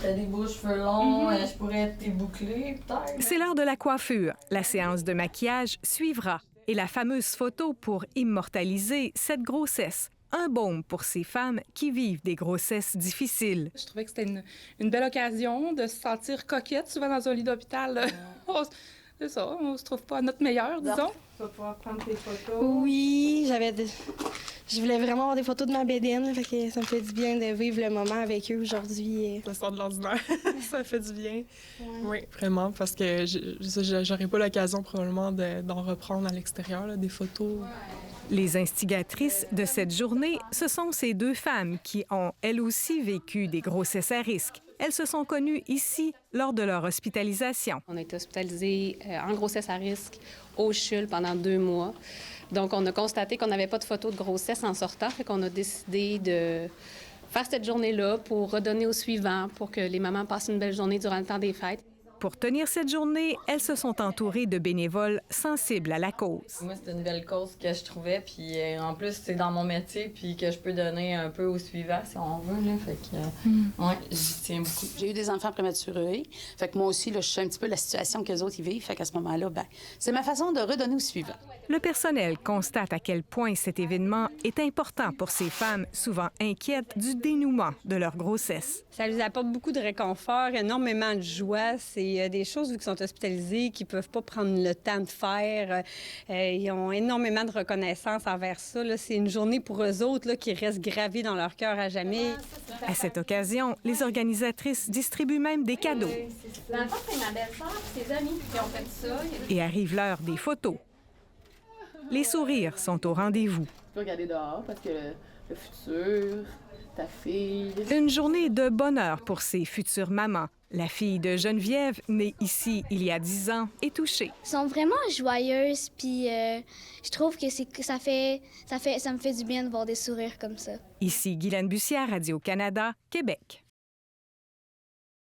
T'as des beaux cheveux longs, je pourrais te boucler, peut-être. C'est l'heure de la coiffure. La séance de maquillage suivra. Et la fameuse photo pour immortaliser cette grossesse. Un baume pour ces femmes qui vivent des grossesses difficiles. Je trouvais que c'était une belle occasion de se sentir coquette, souvent dans un lit d'hôpital. C'est ça, on se trouve pas à notre meilleur, disons. Tu vas pouvoir prendre tes photos. Oui, je voulais vraiment avoir des photos de ma bédaine, fait que ça me fait du bien de vivre le moment avec eux aujourd'hui. Ça sort de l'ordinaire, ça fait du bien. Ouais. Oui, vraiment, parce que j'aurais pas l'occasion probablement d'en reprendre à l'extérieur, là, des photos. Les instigatrices de cette journée, ce sont ces deux femmes qui ont, elles aussi, vécu des grossesses à risque. Elles se sont connues ici lors de leur hospitalisation. On a été hospitalisés en grossesse à risque au CHUL pendant 2 mois. Donc, on a constaté qu'on n'avait pas de photo de grossesse en sortant, fait qu'on a décidé de faire cette journée-là pour redonner au suivant, pour que les mamans passent une belle journée durant le temps des fêtes. Pour tenir cette journée, elles se sont entourées de bénévoles sensibles à la cause. Moi, c'est une belle cause que je trouvais, puis en plus, c'est dans mon métier, puis que je peux donner un peu au suivant, si on veut, là, fait que, ouais, j'y tiens beaucoup. J'ai eu des enfants prématurés, fait que moi aussi, là, je sais un petit peu la situation qu'eux autres, ils vivent, fait qu'à ce moment-là, ben, c'est ma façon de redonner au suivant. Le personnel constate à quel point cet événement est important pour ces femmes, souvent inquiètes du dénouement de leur grossesse. Ça leur apporte beaucoup de réconfort, énormément de joie. C'est des choses, vu qu'ils sont hospitalisés, qu'ils ne peuvent pas prendre le temps de faire. Ils ont énormément de reconnaissance envers ça. C'est une journée pour eux autres là, qui reste gravée dans leur cœur à jamais. À cette occasion, les organisatrices distribuent même des cadeaux. Dans le fond, c'est ma belle-sœur et ses amis qui ont fait ça. Et arrive l'heure des photos. Les sourires sont au rendez-vous. Tu peux regarder dehors parce que le futur, ta fille... Une journée de bonheur pour ces futures mamans. La fille de Geneviève, née ici il y a 10 ans, est touchée. Elles sont vraiment joyeuses, puis je trouve que ça me fait du bien de voir des sourires comme ça. Ici Guylaine Bussière, Radio-Canada, Québec.